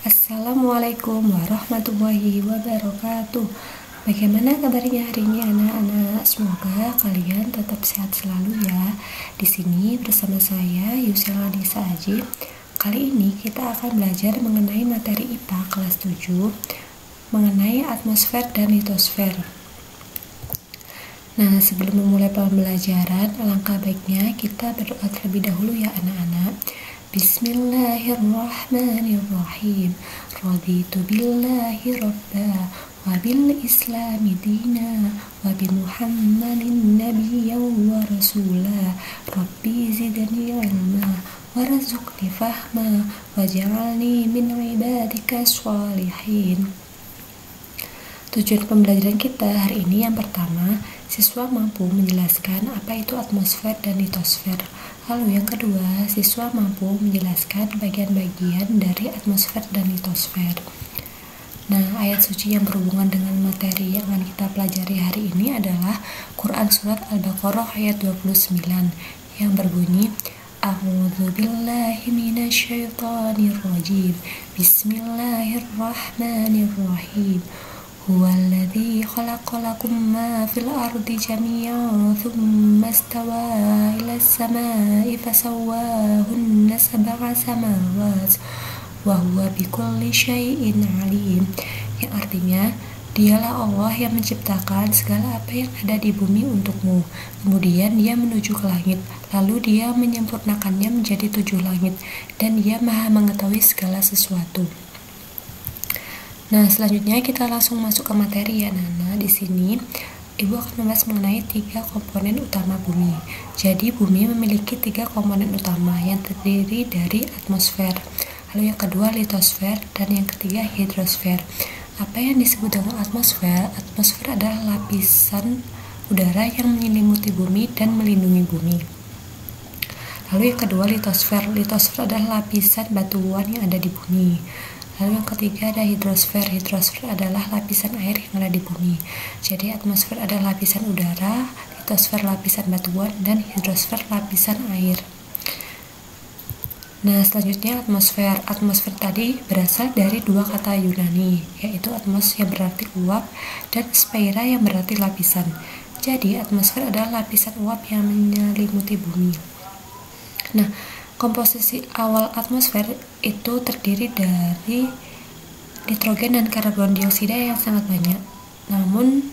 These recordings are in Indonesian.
Assalamualaikum warahmatullahi wabarakatuh. Bagaimana kabarnya hari ini anak-anak? Semoga kalian tetap sehat selalu ya. Di sini bersama saya Yusela Nisa Aji. Kali ini kita akan belajar mengenai materi IPA kelas 7 mengenai atmosfer dan litosfer. Nah, sebelum memulai pembelajaran, alangkah baiknya kita berdoa terlebih dahulu ya anak-anak. Bismillahirrahmanirrahim. Raditu billahi rabba wa bil islami dina wa bi muhammadin nabiyyan wa rasula. Rabbi zidni ilma warzuqni fahma waj'alni min ibadika sholihin. Tujuan pembelajaran kita hari ini yang pertama, siswa mampu menjelaskan apa itu atmosfer dan litosfer. Lalu yang kedua, siswa mampu menjelaskan bagian-bagian dari atmosfer dan litosfer. Nah, ayat suci yang berhubungan dengan materi yang akan kita pelajari hari ini adalah Quran Surat Al-Baqarah ayat 29 yang berbunyi A'udzubillahi minasyaitonirrajim. Bismillahirrahmanirrahim. Huwallazi khalaqalakum ma fil ardi jami'an thumma istawa ila as-sama'i fasawwahunna sab'a samawat wa huwa bikulli syai'in 'alim. Yang artinya, dialah Allah yang menciptakan segala apa yang ada di bumi untukmu. Kemudian dia menuju ke langit, lalu dia menyempurnakannya menjadi 7 langit, dan dia maha mengetahui segala sesuatu. Nah, selanjutnya kita langsung masuk ke materi ya Nana. Di sini Ibu akan membahas mengenai 3 komponen utama bumi. Jadi bumi memiliki 3 komponen utama yang terdiri dari atmosfer, lalu yang kedua litosfer, dan yang ketiga hidrosfer. Apa yang disebut dengan atmosfer? Atmosfer adalah lapisan udara yang menyelimuti bumi dan melindungi bumi. Lalu yang kedua litosfer. Litosfer adalah lapisan batuan yang ada di bumi. Lalu yang ketiga ada hidrosfer. Hidrosfer adalah lapisan air yang ada di bumi. Jadi atmosfer adalah lapisan udara, litosfer lapisan batuan, dan hidrosfer lapisan air. Nah, selanjutnya atmosfer. Atmosfer tadi berasal dari 2 kata Yunani, yaitu atmos yang berarti uap dan sphaira yang berarti lapisan. Jadi atmosfer adalah lapisan uap yang menyelimuti bumi. Nah, komposisi awal atmosfer itu terdiri dari nitrogen dan karbon dioksida yang sangat banyak, namun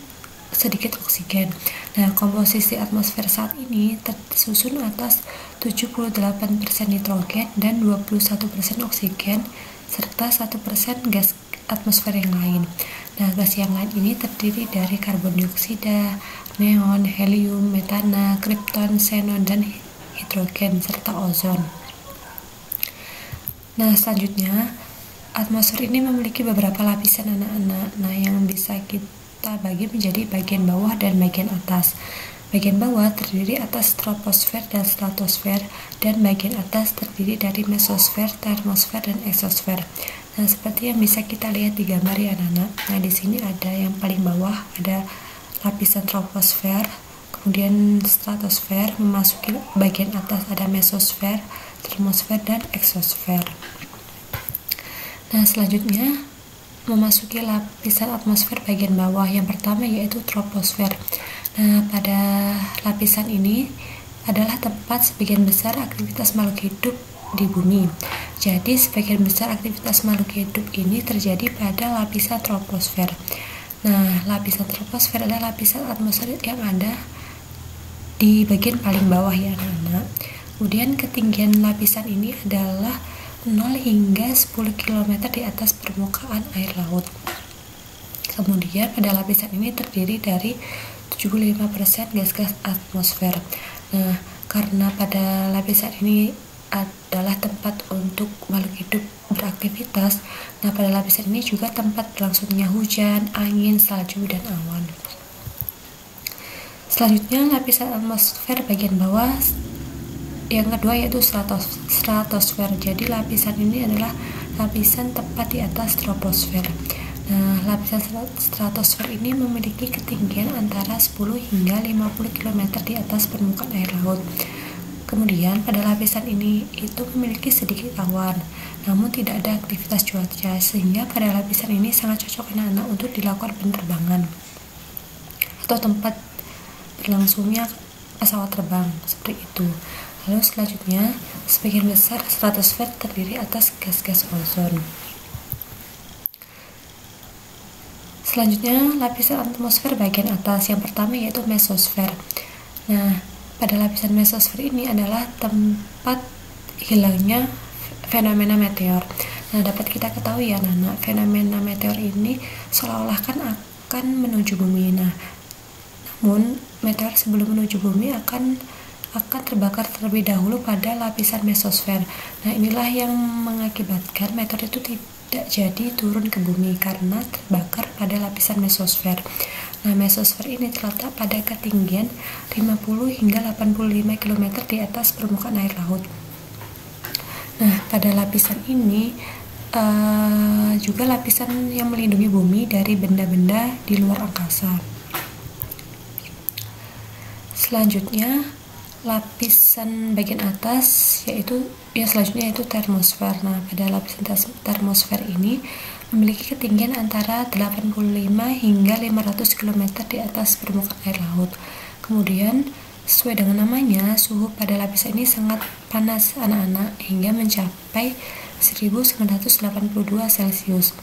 sedikit oksigen. Nah, komposisi atmosfer saat ini tersusun atas 78% nitrogen dan 21% oksigen serta 1% gas atmosfer yang lain. Nah, gas yang lain ini terdiri dari karbon dioksida, neon, helium, metana, kripton, xenon, dan hidrogen serta ozon. Nah, selanjutnya atmosfer ini memiliki beberapa lapisan anak-anak. Nah, yang bisa kita bagi menjadi bagian bawah dan bagian atas. Bagian bawah terdiri atas troposfer dan stratosfer, dan bagian atas terdiri dari mesosfer, termosfer, dan eksosfer. Nah, seperti yang bisa kita lihat di gambar ya anak-anak. Nah, di sini ada yang paling bawah ada lapisan troposfer, kemudian stratosfer, memasuki bagian atas ada mesosfer, termosfer, dan eksosfer. Nah, selanjutnya memasuki lapisan atmosfer bagian bawah. Yang pertama yaitu troposfer. Nah, pada lapisan ini adalah tempat sebagian besar aktivitas makhluk hidup di bumi. Jadi, sebagian besar aktivitas makhluk hidup ini terjadi pada lapisan troposfer. Nah, lapisan troposfer adalah lapisan atmosfer yang ada di bagian paling bawah ya anak-anak. Kemudian ketinggian lapisan ini adalah 0 hingga 10 km di atas permukaan air laut. Kemudian pada lapisan ini terdiri dari 75% gas-gas atmosfer. Nah, karena pada lapisan ini adalah tempat untuk makhluk hidup beraktivitas, nah pada lapisan ini juga tempat berlangsungnya hujan, angin, salju, dan awan. Selanjutnya lapisan atmosfer bagian bawah yang kedua yaitu stratosfer. Jadi lapisan ini adalah lapisan tepat di atas troposfer. Nah, lapisan stratosfer ini memiliki ketinggian antara 10 hingga 50 km di atas permukaan air laut. Kemudian pada lapisan ini itu memiliki sedikit awan, namun tidak ada aktivitas cuaca, sehingga pada lapisan ini sangat cocok anak-anak untuk dilakukan penerbangan atau tempat berlangsungnya pesawat terbang, seperti itu. Lalu selanjutnya, sebagian besar stratosfer terdiri atas gas-gas ozon. Selanjutnya, lapisan atmosfer bagian atas. Yang pertama yaitu mesosfer. Nah, pada lapisan mesosfer ini adalah tempat hilangnya fenomena meteor. Nah, dapat kita ketahui ya anak-anak, fenomena meteor ini seolah-olah kan akan menuju bumi. Nah, namun meteor sebelum menuju bumi akan terbakar terlebih dahulu pada lapisan mesosfer. Nah, inilah yang mengakibatkan meteor itu tidak jadi turun ke bumi karena terbakar pada lapisan mesosfer. Nah, mesosfer ini terletak pada ketinggian 50 hingga 85 km di atas permukaan air laut. Nah, pada lapisan ini juga lapisan yang melindungi bumi dari benda-benda di luar angkasa. Selanjutnya, lapisan bagian atas selanjutnya yaitu termosfer. Nah, pada lapisan termosfer ini memiliki ketinggian antara 85 hingga 500 km di atas permukaan air laut. Kemudian, sesuai dengan namanya, suhu pada lapisan ini sangat panas anak-anak hingga mencapai 1982 Celcius.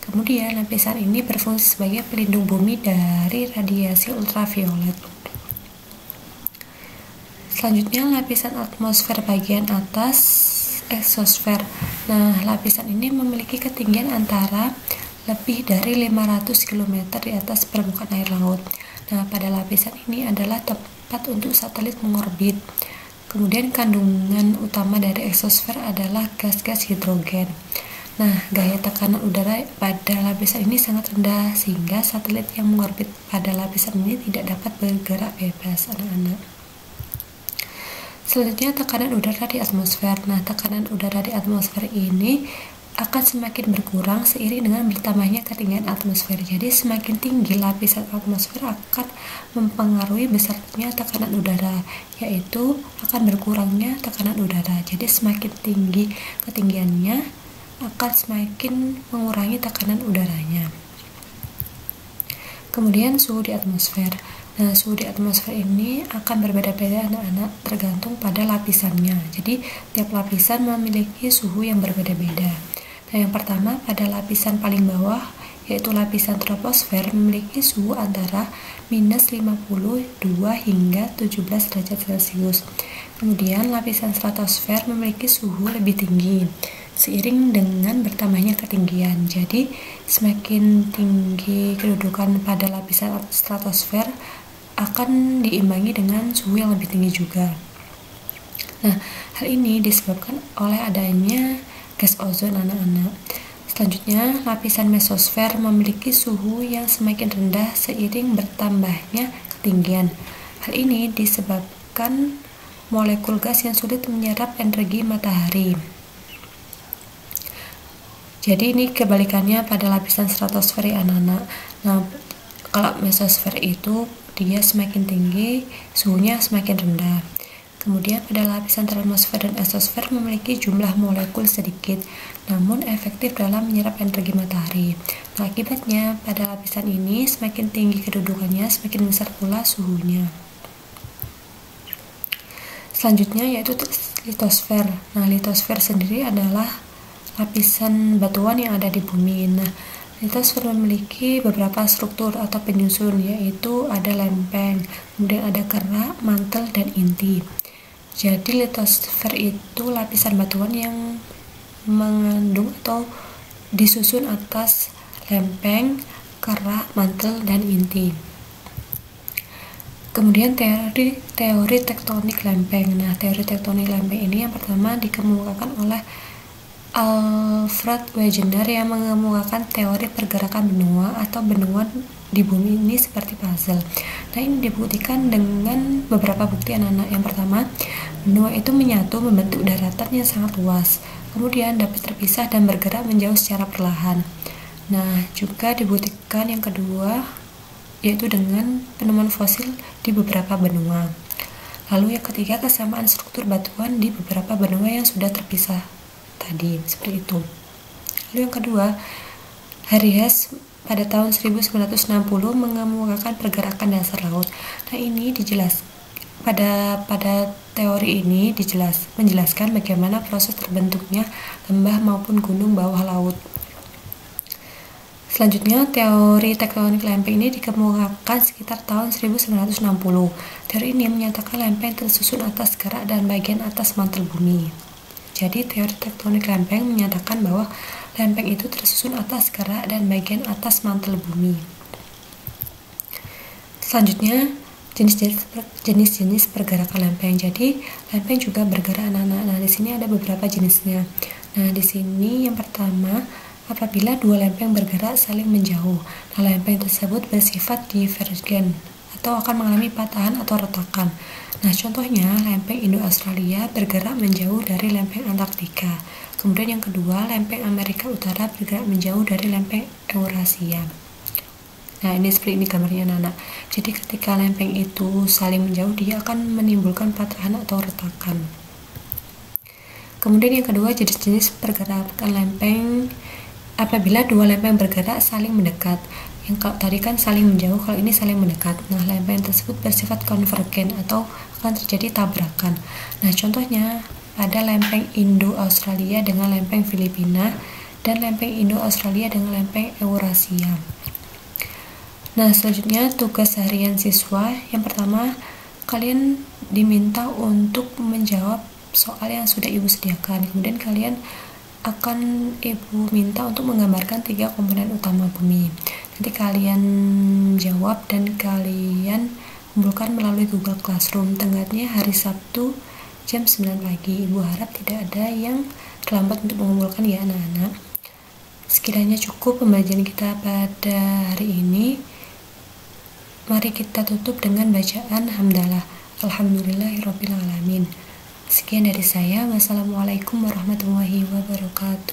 Kemudian, lapisan ini berfungsi sebagai pelindung bumi dari radiasi ultraviolet. Selanjutnya, lapisan atmosfer bagian atas, eksosfer. Nah, lapisan ini memiliki ketinggian antara lebih dari 500 km di atas permukaan air laut. Nah, pada lapisan ini adalah tempat untuk satelit mengorbit. Kemudian, kandungan utama dari eksosfer adalah gas-gas hidrogen. Nah, gaya tekanan udara pada lapisan ini sangat rendah, sehingga satelit yang mengorbit pada lapisan ini tidak dapat bergerak bebas, anak-anak. Selanjutnya, tekanan udara di atmosfer. Nah, tekanan udara di atmosfer ini akan semakin berkurang seiring dengan bertambahnya ketinggian atmosfer. Jadi, semakin tinggi lapisan atmosfer akan mempengaruhi besarnya tekanan udara, yaitu akan berkurangnya tekanan udara. Jadi, semakin tinggi ketinggiannya akan semakin mengurangi tekanan udaranya. Kemudian, suhu di atmosfer. Nah, suhu di atmosfer ini akan berbeda-beda anak-anak tergantung pada lapisannya. Jadi, tiap lapisan memiliki suhu yang berbeda-beda. Nah, yang pertama pada lapisan paling bawah, yaitu lapisan troposfer, memiliki suhu antara minus 52 hingga 17 derajat Celcius. Kemudian, lapisan stratosfer memiliki suhu lebih tinggi seiring dengan bertambahnya ketinggian. Jadi, semakin tinggi kedudukan pada lapisan stratosfer akan diimbangi dengan suhu yang lebih tinggi juga. Nah, hal ini disebabkan oleh adanya gas ozon anak-anak. Selanjutnya, lapisan mesosfer memiliki suhu yang semakin rendah seiring bertambahnya ketinggian. Hal ini disebabkan molekul gas yang sulit menyerap energi matahari. Jadi ini kebalikannya pada lapisan stratosfer ya anak-anak. Nah, kalau mesosfer itu dia semakin tinggi, suhunya semakin rendah. Kemudian pada lapisan termosfer dan eksosfer memiliki jumlah molekul sedikit, namun efektif dalam menyerap energi matahari. Nah, akibatnya pada lapisan ini semakin tinggi kedudukannya, semakin besar pula suhunya. Selanjutnya yaitu litosfer. Nah, litosfer sendiri adalah lapisan batuan yang ada di bumi. Nah, litosfer memiliki beberapa struktur atau penyusun, yaitu ada lempeng, kemudian ada kerak, mantel, dan inti. Jadi litosfer itu lapisan batuan yang mengandung atau disusun atas lempeng, kerak, mantel, dan inti. Kemudian teori tektonik lempeng. Nah, teori tektonik lempeng ini yang pertama dikemukakan oleh Alfred Wegener yang mengemukakan teori pergerakan benua atau benua di bumi ini seperti puzzle. Nah, ini dibuktikan dengan beberapa bukti anak-anak. Yang pertama, benua itu menyatu membentuk daratan yang sangat luas, kemudian dapat terpisah dan bergerak menjauh secara perlahan. Nah, juga dibuktikan yang kedua yaitu dengan penemuan fosil di beberapa benua. Lalu yang ketiga, kesamaan struktur batuan di beberapa benua yang sudah terpisah tadi, seperti itu. Lalu yang kedua, Harry Hess pada tahun 1960 mengemukakan pergerakan dasar laut. Nah, ini pada teori ini menjelaskan bagaimana proses terbentuknya lembah maupun gunung bawah laut. Selanjutnya, teori tektonik lempeng ini dikemukakan sekitar tahun 1960. Teori ini menyatakan lempeng tersusun atas gerak dan bagian atas mantel bumi. Jadi, teori tektonik lempeng menyatakan bahwa lempeng itu tersusun atas gerak dan bagian atas mantel bumi. Selanjutnya, jenis-jenis pergerakan lempeng. Jadi, lempeng juga bergerak, anak-anak. Nah, di sini ada beberapa jenisnya. Nah, di sini yang pertama, apabila dua lempeng bergerak saling menjauh. Nah, lempeng tersebut bersifat divergen atau akan mengalami patahan atau retakan. Nah, contohnya lempeng Indo-Australia bergerak menjauh dari lempeng Antartika. Kemudian yang kedua, lempeng Amerika Utara bergerak menjauh dari lempeng Eurasia. Nah, ini seperti ini gambarnya, anak. Jadi ketika lempeng itu saling menjauh, dia akan menimbulkan patahan atau retakan. Kemudian yang kedua, jenis-jenis pergerakan lempeng apabila dua lempeng bergerak saling mendekat. Yang tadi kan saling menjauh, kalau ini saling mendekat. Nah, lempeng tersebut bersifat konvergen atau akan terjadi tabrakan. Nah, contohnya pada lempeng Indo-Australia dengan lempeng Filipina dan lempeng Indo-Australia dengan lempeng Eurasia. Nah, selanjutnya tugas harian siswa. Yang pertama, kalian diminta untuk menjawab soal yang sudah Ibu sediakan. Kemudian kalian akan Ibu minta untuk menggambarkan 3 komponen utama bumi. Nanti kalian jawab dan kalian kumpulkan melalui Google Classroom. Tenggatnya hari Sabtu jam 9 pagi. Ibu harap tidak ada yang terlambat untuk mengumpulkan ya, anak-anak. Sekiranya cukup pembelajaran kita pada hari ini. Mari kita tutup dengan bacaan hamdalah. Alhamdulillahirrabbilalamin. Sekian dari saya. Wassalamualaikum warahmatullahi wabarakatuh.